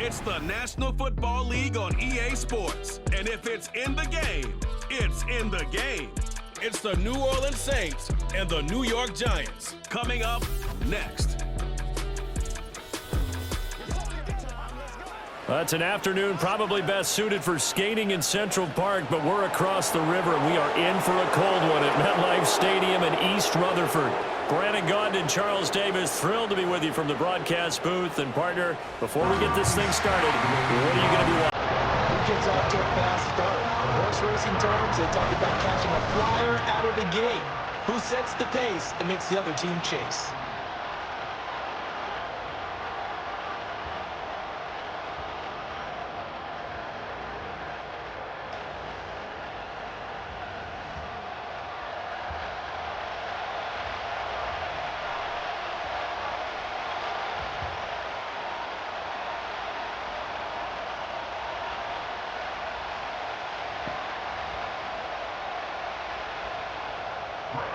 It's the National Football League on EA Sports. And if it's in the game, it's in the game. It's the New Orleans Saints and the New York Giants. Coming up next. It's an afternoon probably best suited for skating in Central Park, but we're across the river, and we are in for a cold one at MetLife Stadium in East Rutherford. Brandon Gaudin and Charles Davis, thrilled to be with you from the broadcast booth. And, partner, before we get this thing started, what are you going to be watching? Who gets off to a fast start? In horse racing terms, they talk about catching a flyer out of the gate. Who sets the pace and makes the other team chase?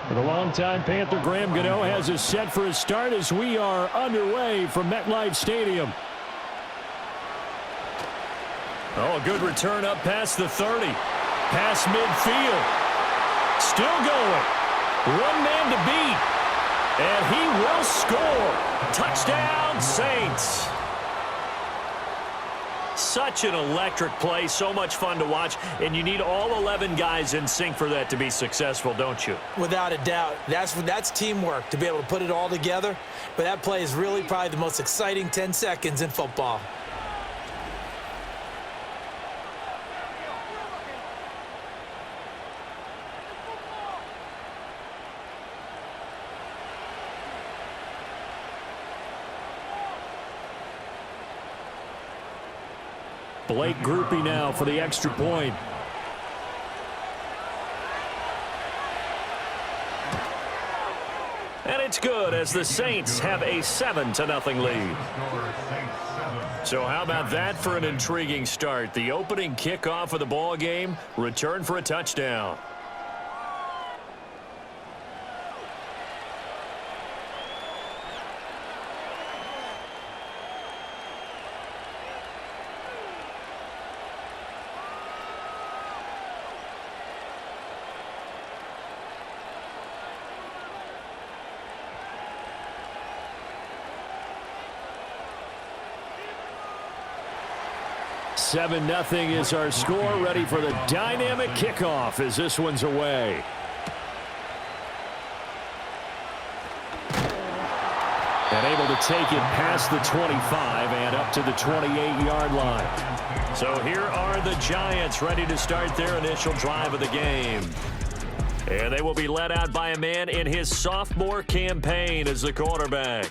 The longtime Panther Graham Gano has us set for a start as we are underway from MetLife Stadium. Oh, a good return up past the 30. Past midfield. Still going. One man to beat. And he will score. Touchdown, Saints. Such an electric play, so much fun to watch, and you need all 11 guys in sync for that to be successful, don't you? Without a doubt. That's teamwork, to be able to put it all together. But that play is really probably the most exciting 10 seconds in football. Blake Groupie now for the extra point. And it's good as the Saints have a 7-0 lead. So how about that for an intriguing start? The opening kickoff of the ball game, return for a touchdown. Seven 0 is our score, ready for the dynamic kickoff as this one's away. And able to take it past the 25 and up to the 28-yard line. So here are the Giants ready to start their initial drive of the game. And they will be led out by a man in his sophomore campaign as the quarterback.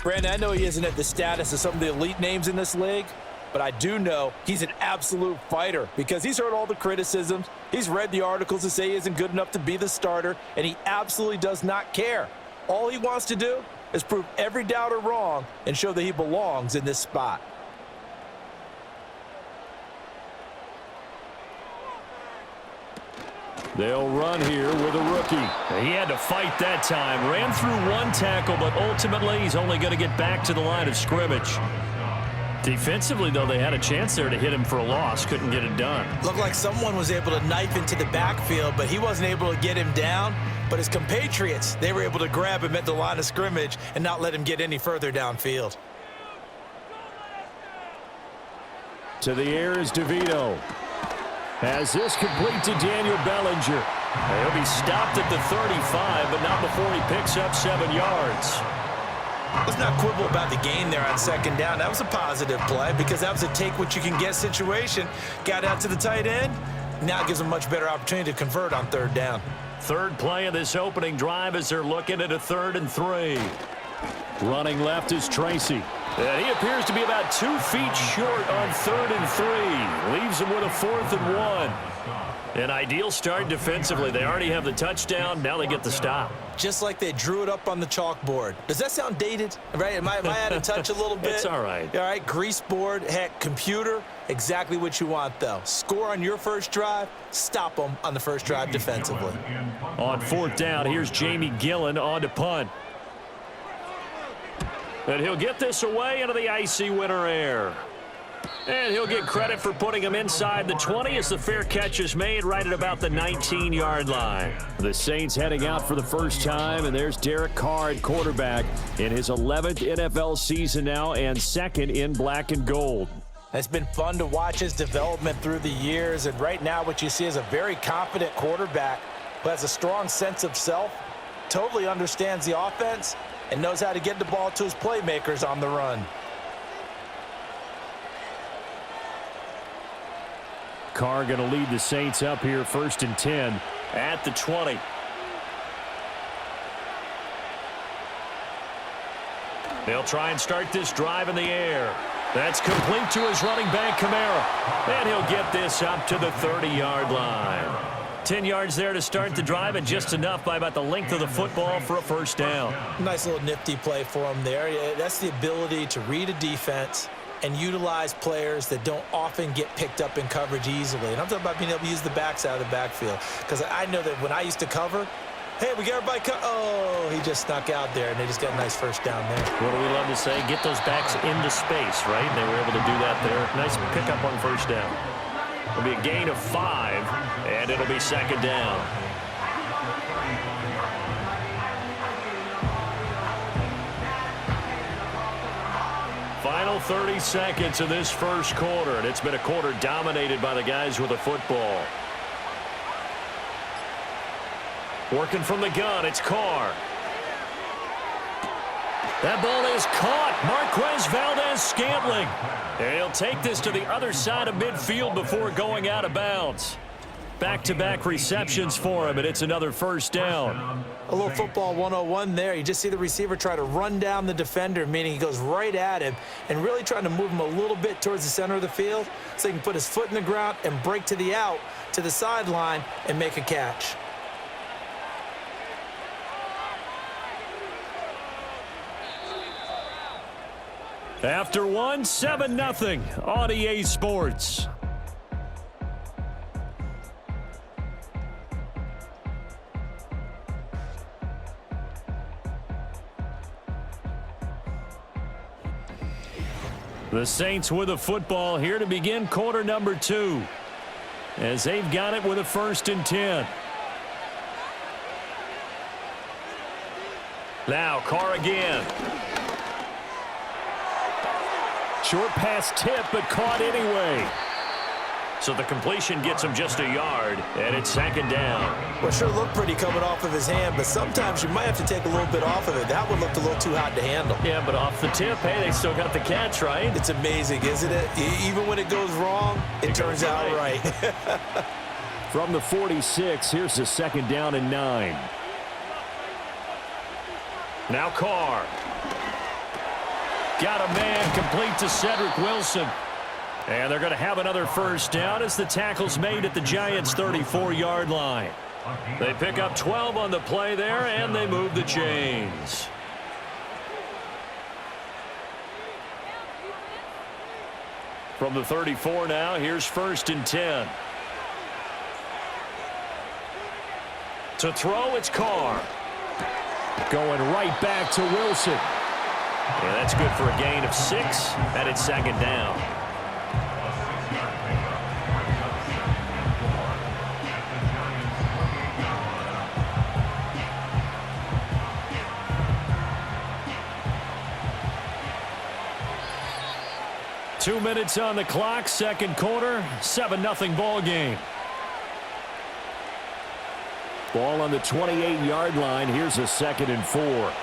Brandon, I know he isn't at the status of some of the elite names in this league, but I do know he's an absolute fighter because he's heard all the criticisms. He's read the articles that say he isn't good enough to be the starter, and he absolutely does not care. All he wants to do is prove every doubter wrong and show that he belongs in this spot. They'll run here with a rookie. He had to fight that time. Ran through one tackle, but ultimately he's only going to get back to the line of scrimmage. Defensively, though, they had a chance there to hit him for a loss. Couldn't get it done. Looked like someone was able to knife into the backfield, but he wasn't able to get him down. But his compatriots, they were able to grab him at the line of scrimmage and not let him get any further downfield. To the air is DeVito. As this complete to Daniel Bellinger. He'll be stopped at the 35, but not before he picks up 7 yards. Let's not quibble about the gain there on second down. That was a positive play because that was a take-what-you-can-get situation. Got out to the tight end. Now it gives them a much better opportunity to convert on third down. Third play of this opening drive as they're looking at a 3rd and 3. Running left is Tracy. And he appears to be about 2 feet short on 3rd and 3. Leaves him with a 4th and 1. An ideal start defensively. They already have the touchdown. Now they get the stop. Just like they drew it up on the chalkboard. Does that sound dated? Right? Am I out of touch a little bit? It's all right. All right, grease board, heck, computer. Exactly what you want, though. Score on your first drive. Stop them on the first drive defensively. On 4th down, here's Jamie Gillen on to punt. And he'll get this away into the icy winter air. And he'll get credit for putting him inside the 20 as the fair catch is made right at about the 19-yard line. The Saints heading out for the first time, and there's Derek Carr at quarterback in his 11th NFL season now and second in black and gold. It's been fun to watch his development through the years, and right now what you see is a very confident quarterback who has a strong sense of self, totally understands the offense, and knows how to get the ball to his playmakers on the run. Carr going to lead the Saints up here, 1st and 10 at the 20. They'll try and start this drive in the air. That's complete to his running back, Kamara. And he'll get this up to the 30-yard line. 10 yards there to start the drive, and just enough by about the length of the football for a first down. Nice little nifty play for him there. That's the ability to read a defense and utilize players that don't often get picked up in coverage easily. And I'm talking about being able to use the backs out of the backfield. Because I know that when I used to cover, hey, we got everybody oh, he just snuck out there, and they just got a nice first down there. What do we love to say? Get those backs into space, right? And they were able to do that there. Nice pickup on first down. It'll be a gain of 5, and it'll be 2nd down. Final 30 seconds of this first quarter, and it's been a quarter dominated by the guys with the football. Working from the gun, it's Carr. That ball is caught. Marquez Valdez-Scantling. And he'll take this to the other side of midfield before going out of bounds. Back-to-back receptions for him, and it's another first down. A little football 101 there. You just see the receiver try to run down the defender, meaning he goes right at him and really trying to move him a little bit towards the center of the field so he can put his foot in the ground and break to the out, to the sideline, and make a catch. After one, 7-0 on EA Sports. The Saints with a football here to begin quarter number 2, as they've got it with a 1st and 10. Now Carr again. Short pass tip, but caught anyway. So the completion gets him just a yard, and it's 2nd down. Well, sure looked pretty coming off of his hand, but sometimes you might have to take a little bit off of it. That one looked a little too hot to handle. Yeah, but off the tip, hey, they still got the catch, right? It's amazing, isn't it? Even when it goes wrong, it turns out right. From the 46, here's the 2nd down and 9. Now Carr. Got a man complete to Cedric Wilson. And they're going to have another first down as the tackle's made at the Giants' 34-yard line. They pick up 12 on the play there, and they move the chains. From the 34 now, here's 1st and 10. To throw, it's Carr. Going right back to Wilson. Yeah, that's good for a gain of 6, and it's 2nd down. Two minutes on the clock, second quarter, 7-0 ball game. Ball on the 28-yard line. Here's a 2nd and 4.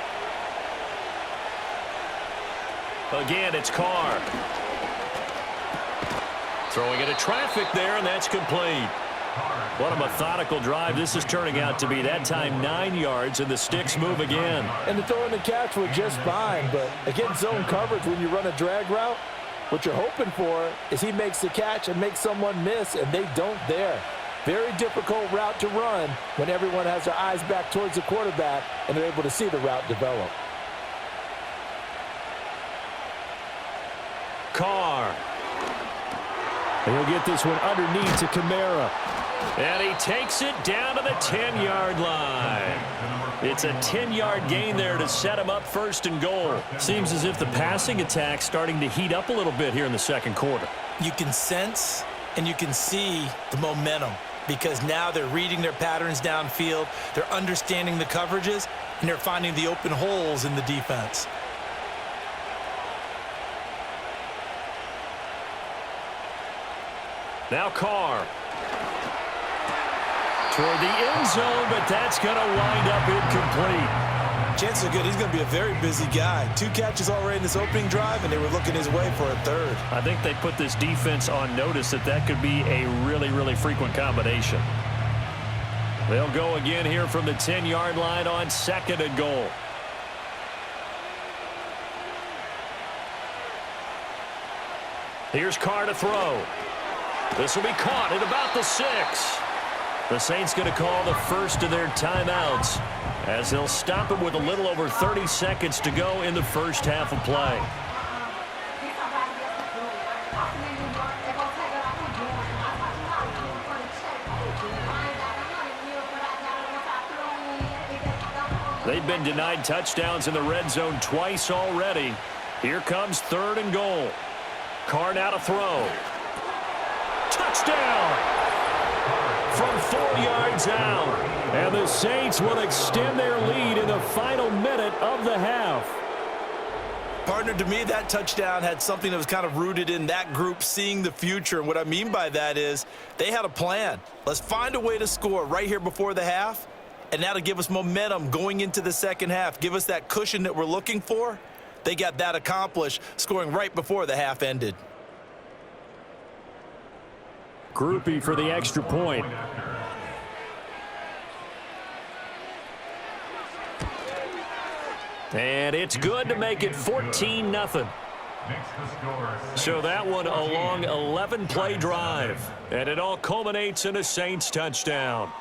Again, it's Carr. Throwing into traffic there, and that's complete. What a methodical drive this is turning out to be. That time 9 yards, and the sticks move again. And the throw and the catch were just fine, but against zone coverage, when you run a drag route, what you're hoping for is he makes the catch and makes someone miss, and they don't there. Very difficult route to run when everyone has their eyes back towards the quarterback and they're able to see the route develop. Carr. He'll get this one underneath to Kamara. And he takes it down to the 10-yard line. It's a 10-yard gain there to set him up first and goal. Seems as if the passing attack's starting to heat up a little bit here in the second quarter. You can sense and you can see the momentum because now they're reading their patterns downfield, they're understanding the coverages, and they're finding the open holes in the defense. Now Carr. Toward the end zone, but that's going to wind up incomplete. Chances are good. He's going to be a very busy guy. 2 catches already in this opening drive, and they were looking his way for a third. I think they put this defense on notice that could be a really, really frequent combination. They'll go again here from the 10-yard line on second and goal. Here's Carr to throw. This will be caught at about the 6. The Saints going to call the first of their timeouts as they'll stop it with a little over 30 seconds to go in the first half of play. They've been denied touchdowns in the red zone twice already. Here comes third and goal. Carr now to throw. Touchdown! From 4 yards out. And the Saints will extend their lead in the final minute of the half. Partner, to me, that touchdown had something that was kind of rooted in that group seeing the future. And what I mean by that is they had a plan. Let's find a way to score right here before the half. And that'll give us momentum going into the second half. Give us that cushion that we're looking for. They got that accomplished, scoring right before the half ended. Groupie for the extra point. And it's good to make it 14-0. So that one a long 11-play drive. And it all culminates in a Saints touchdown.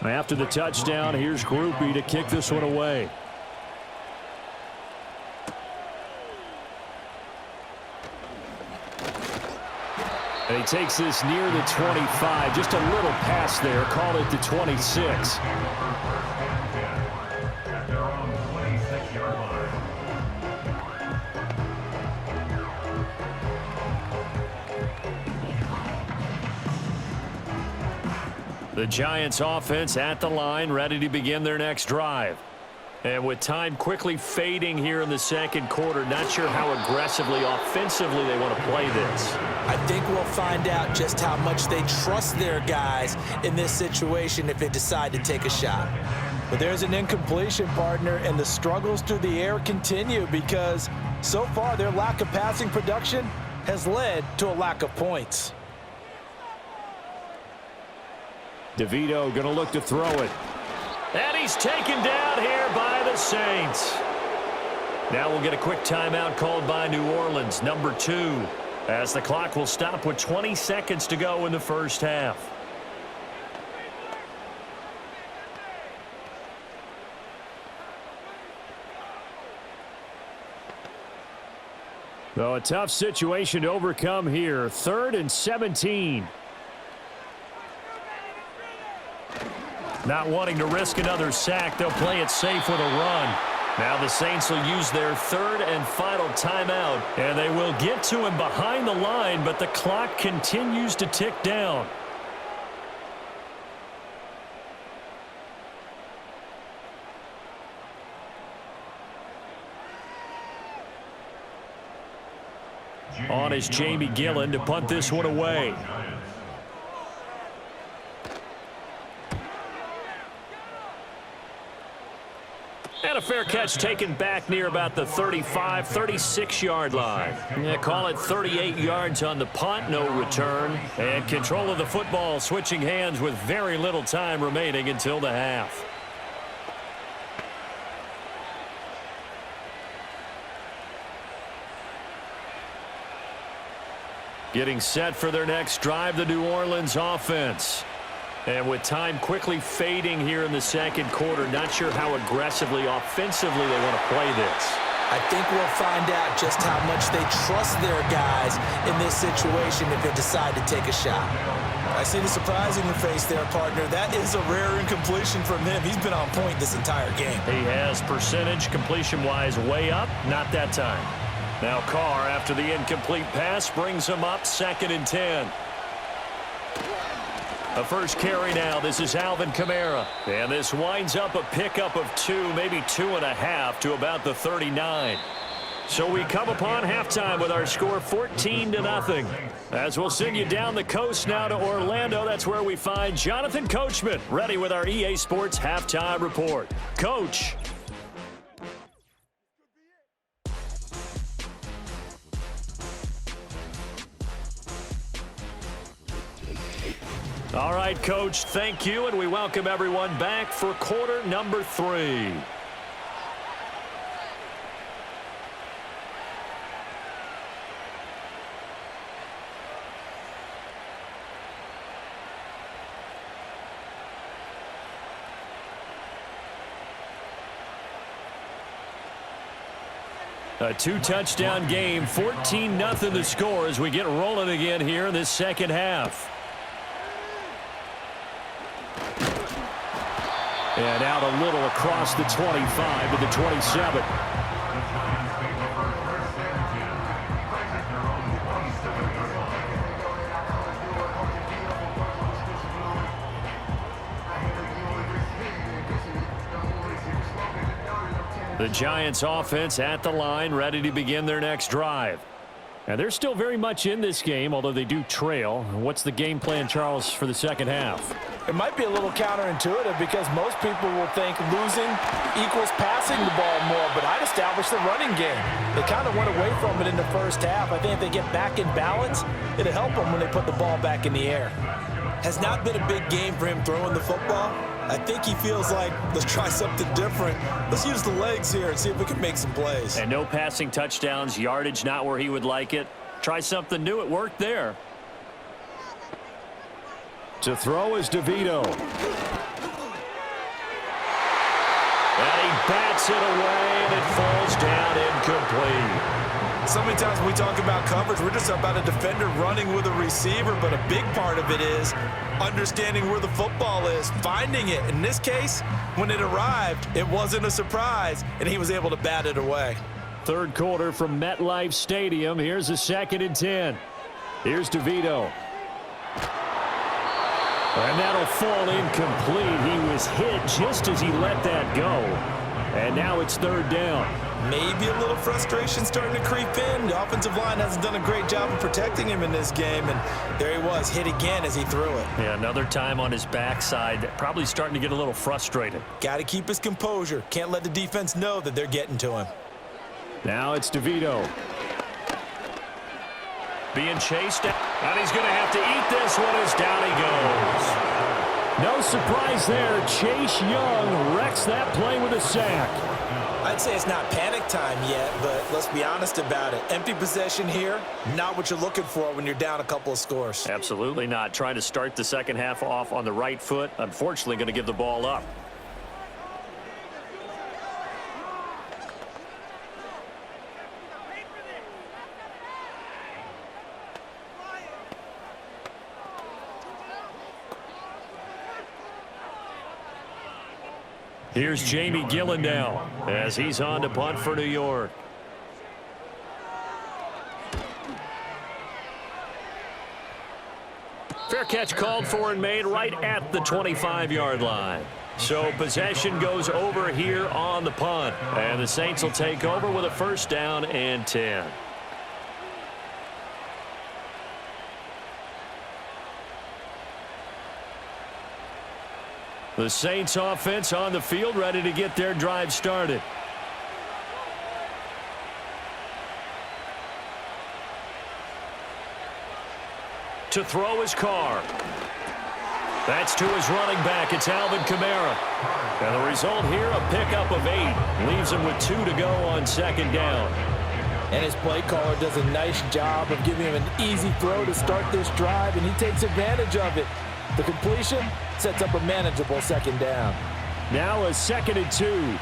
After the touchdown, here's Groupie to kick this one away. And he takes this near the 25. Just a little pass there. Call it the 26. The Giants offense at the line, ready to begin their next drive. And with time quickly fading here in the second quarter, not sure how aggressively, offensively they want to play this. I think we'll find out just how much they trust their guys in this situation if they decide to take a shot. But there's an incompletion, partner, and the struggles through the air continue because so far their lack of passing production has led to a lack of points. DeVito going to look to throw it. And he's taken down here by the Saints. Now we'll get a quick timeout called by New Orleans, number 2, as the clock will stop with 20 seconds to go in the first half. So a tough situation to overcome here. 3rd and 17. Not wanting to risk another sack, they'll play it safe with a run. Now the Saints will use their 3rd and final timeout, and they will get to him behind the line, but the clock continues to tick down. On is Jamie Gillen to punt this one away. And a fair catch taken back near about the 35, 36-yard line. Yeah, call it 38 yards on the punt, no return. And control of the football switching hands with very little time remaining until the half. Getting set for their next drive, the New Orleans offense. And with time quickly fading here in the second quarter, not sure how aggressively, offensively they want to play this. I think we'll find out just how much they trust their guys in this situation if they decide to take a shot. I see the surprise in your face there, partner. That is a rare incompletion from him. He's been on point this entire game. He has percentage completion-wise way up, not that time. Now Carr, after the incomplete pass, brings him up 2nd and 10. The first carry now. This is Alvin Kamara. And this winds up a pickup of 2, maybe 2.5 to about the 39. So we come upon halftime with our score 14-0. As we'll send you down the coast now to Orlando, that's where we find Jonathan Coachman, ready with our EA Sports Halftime Report. Coach. All right, Coach, thank you, and we welcome everyone back for quarter number 3. A 2-touchdown game, 14-0 the score as we get rolling again here in this second half. And out a little across the 25 to the 27. The Giants offense at the line, ready to begin their next drive. And they're still very much in this game, although they do trail. What's the game plan, Charles, for the second half? It might be a little counterintuitive because most people will think losing equals passing the ball more, but I'd establish the running game. They kind of went away from it in the first half. I think if they get back in balance, it'll help them when they put the ball back in the air. Has not been a big game for him throwing the football. I think he feels like, let's try something different. Let's use the legs here and see if we can make some plays. And no passing touchdowns, yardage not where he would like it. Try something new. It worked there. To throw is DeVito. And he bats it away, and it falls down incomplete. So many times when we talk about coverage, we're just about a defender running with a receiver, but a big part of it is understanding where the football is, finding it. In this case, when it arrived, it wasn't a surprise, and he was able to bat it away. Third quarter from MetLife Stadium. Here's a 2nd and 10. Here's DeVito. And that'll fall incomplete. He was hit just as he let that go. And now it's 3rd down. Maybe a little frustration starting to creep in. The offensive line hasn't done a great job of protecting him in this game, and there he was, hit again as he threw it. Yeah, another time on his backside, probably starting to get a little frustrated. Got to keep his composure. Can't let the defense know that they're getting to him. Now it's DeVito. Being chased, and he's going to have to eat this one as down he goes. No surprise there. Chase Young wrecks that play with a sack. I'd say it's not panic time yet, but let's be honest about it. Empty possession here, not what you're looking for when you're down a couple of scores. Absolutely not. Trying to start the second half off on the right foot. Unfortunately, going to give the ball up. Here's Jamie Gillen now as he's on to punt for New York. Fair catch called for and made right at the 25-yard line. So possession goes over here on the punt. And the Saints will take over with a 1st down and 10. The Saints offense on the field, ready to get their drive started. To throw his Carr. That's to his running back. It's Alvin Kamara. And the result here, a pickup of 8. Leaves him with 2 to go on second down. And his play caller does a nice job of giving him an easy throw to start this drive, and he takes advantage of it. The completion sets up a manageable second down. Now a 2nd and 2.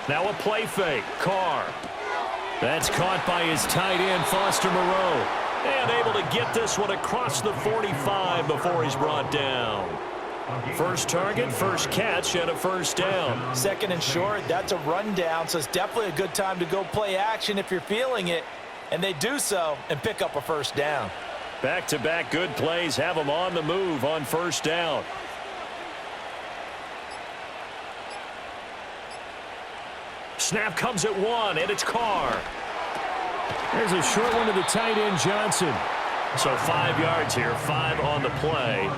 Now a play fake. Carr. That's caught by his tight end, Foster Moreau. And able to get this one across the 45 before he's brought down. First target, first catch, and a first down. 2nd and short, that's a rundown, so it's definitely a good time to go play action if you're feeling it. And they do so and pick up a first down. Back-to-back good plays have them on the move on first down. Snap comes at 1, and it's Carr. There's a short one to the tight end, Johnson. So 5 yards here, 5 on the play.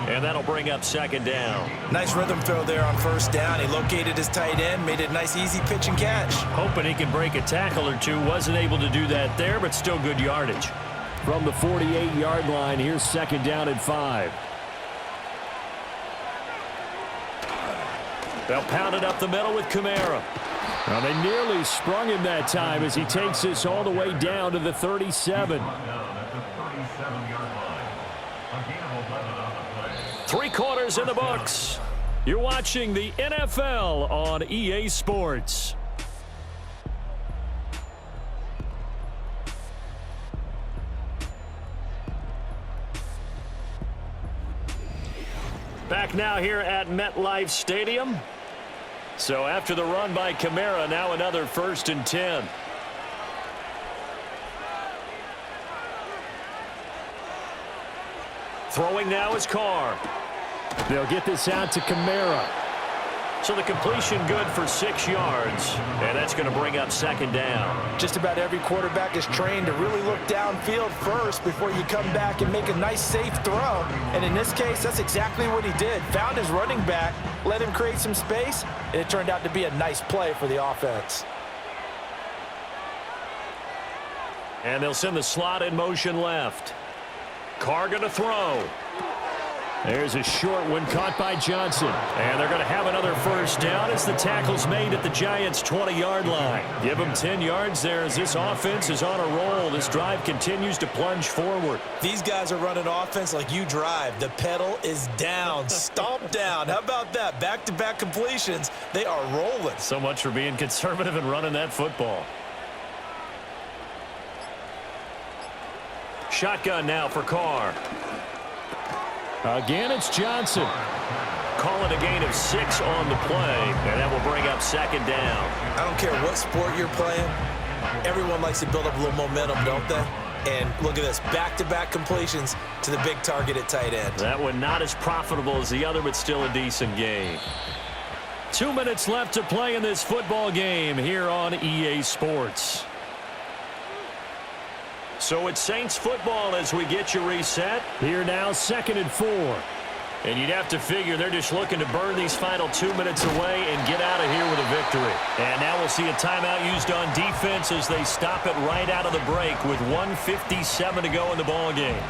And that'll bring up second down. Nice rhythm throw there on first down. He located his tight end, made it a nice easy pitch and catch. Hoping he can break a tackle or two. Wasn't able to do that there, but still good yardage. From the 48-yard line, here's second down and 5. They'll pound it up the middle with Kamara. Now they nearly sprung him that time as he takes this all the way down to the 37. 3 quarters in the books. You're watching the NFL on EA Sports. Back now here at MetLife Stadium. So after the run by Kamara, now another 1st and 10. Throwing now is Carr. They'll get this out to Kamara. So the completion good for 6 yards. And that's going to bring up second down. Just about every quarterback is trained to really look downfield first before you come back and make a nice safe throw. And in this case, that's exactly what he did. Found his running back, let him create some space, and it turned out to be a nice play for the offense. And they'll send the slot in motion left. Carr going to throw. There's a short one caught by Johnson. And they're going to have another first down as the tackle's made at the Giants' 20-yard line. Give them 10 yards there as this offense is on a roll. This drive continues to plunge forward. These guys are running offense like you drive. The pedal is down, stomp down. How about that? Back-to-back completions. They are rolling. So much for being conservative and running that football. Shotgun now for Carr. Again, it's Johnson. Call it a gain of 6 on the play, and that will bring up second down. I don't care what sport you're playing. Everyone likes to build up a little momentum, don't they? And look at this, back-to-back completions to the big target at tight end. That one not as profitable as the other, but still a decent gain. 2 minutes left to play in this football game here on EA Sports. So it's Saints football as we get you reset. Here now, 2nd and 4. And you'd have to figure they're just looking to burn these final 2 minutes away and get out of here with a victory. And now we'll see a timeout used on defense as they stop it right out of the break with 1:57 to go in the ball game.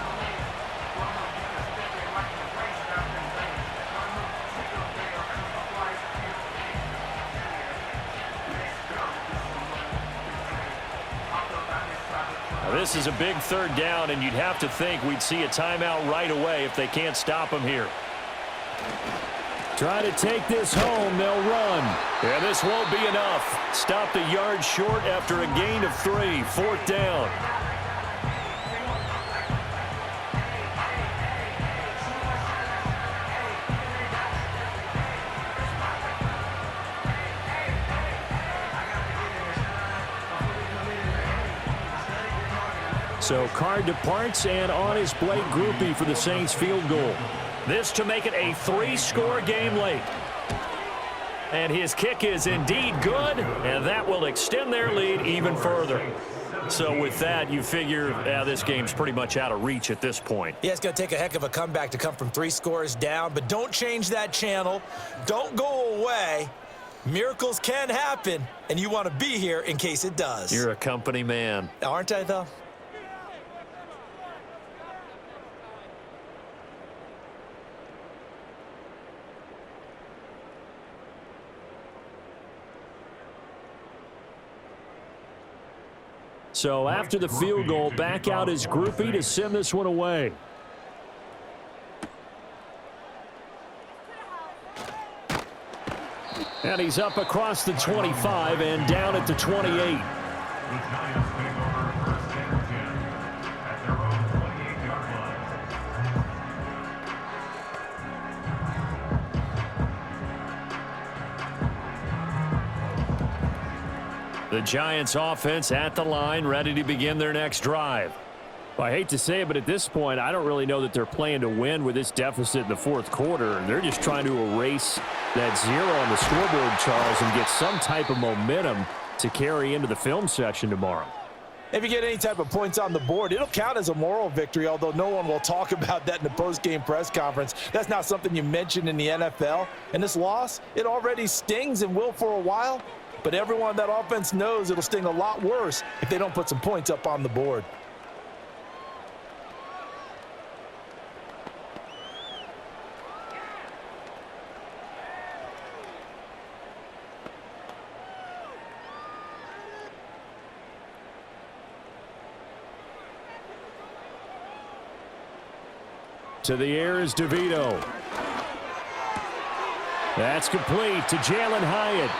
This is a big 3rd down, and you'd have to think we'd see a timeout right away if they can't stop him here. Try to take this home. They'll run. And this won't be enough. Stopped a yard short after a gain of 3. 4th down. So Carr departs, and on his Blake Groupie for the Saints field goal. This to make it a 3-score game late. And his kick is indeed good, and that will extend their lead even further. So with that, you figure this game's pretty much out of reach at this point. Yeah, it's going to take a heck of a comeback to come from 3 scores down, but don't change that channel. Don't go away. Miracles can happen, and you want to be here in case it does. You're a company man. Aren't I, though? So after the field goal, back out is Groupie to send this one away. And he's up across the 25 and down at the 28. The Giants offense at the line, ready to begin their next drive. Well, I hate to say it, but at this point, I don't really know that they're playing to win with this deficit in the fourth quarter. They're just trying to erase that 0 on the scoreboard, Charles, and get some type of momentum to carry into the film session tomorrow. If you get any type of points on the board, it'll count as a moral victory, although no one will talk about that in the post-game press conference. That's not something you mentioned in the NFL. And this loss, it already stings and will for a while. But everyone on that offense knows it'll sting a lot worse if they don't put some points up on the board. To the air is DeVito. That's complete to Jalen Hyatt.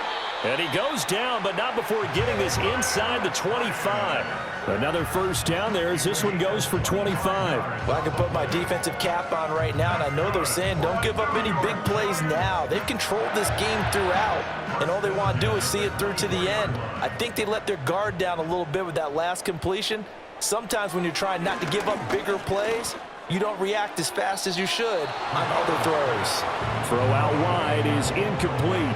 And he goes down, but not before getting this inside the 25. Another first down there as this one goes for 25. Well, I can put my defensive cap on right now, and I know they're saying don't give up any big plays now. They've controlled this game throughout, and all they want to do is see it through to the end. I think they let their guard down a little bit with that last completion. Sometimes when you're trying not to give up bigger plays, you don't react as fast as you should on other throws. Throw out wide is incomplete.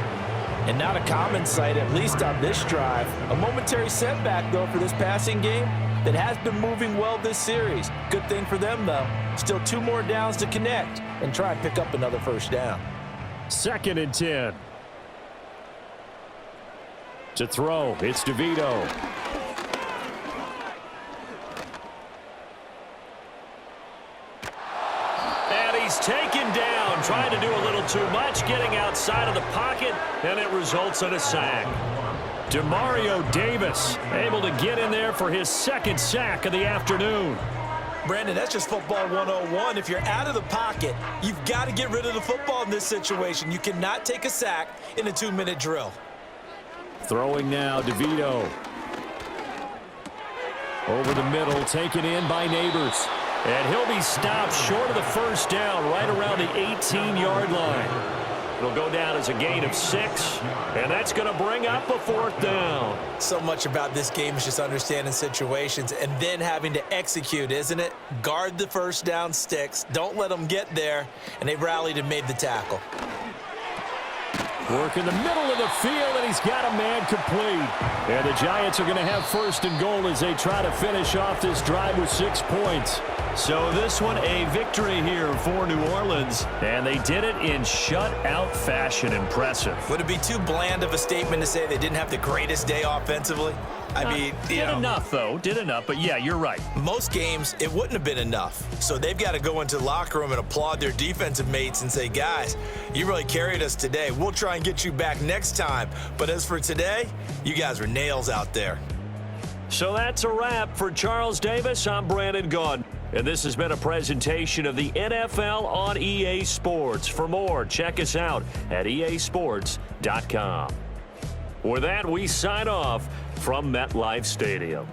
And not a common sight, at least on this drive. A momentary setback, though, for this passing game that has been moving well this series. Good thing for them, though. Still 2 more downs to connect and try and pick up another first down. 2nd and 10. To throw, it's DeVito. He's taken down, trying to do a little too much, getting outside of the pocket, and it results in a sack. Demario Davis able to get in there for his 2nd sack of the afternoon. Brandon, that's just football 101. If you're out of the pocket, you've got to get rid of the football in this situation. You cannot take a sack in a 2-minute drill. Throwing now, DeVito. Over the middle, taken in by Neighbors. And he'll be stopped short of the first down right around the 18-yard line. It'll go down as a gain of 6, and that's going to bring up a 4th down. So much about this game is just understanding situations and then having to execute, isn't it? Guard the first down sticks. Don't let them get there, and they rallied and made the tackle. Work in the middle of the field, and he's got a man complete. And the Giants are going to have 1st and goal as they try to finish off this drive with 6 points. So this one a victory here for New Orleans, and they did it in shutout fashion. Impressive. Would it be too bland of a statement to say they didn't have the greatest day offensively? I mean, did enough, though. Did enough, but yeah, you're right. Most games, it wouldn't have been enough. So they've got to go into the locker room and applaud their defensive mates and say, guys, you really carried us today. We'll try and get you back next time. But as for today, you guys were nails out there. So that's a wrap for Charles Davis. I'm Brandon Gaudin. And this has been a presentation of the NFL on EA Sports. For more, check us out at easports.com. With that, we sign off from MetLife Stadium.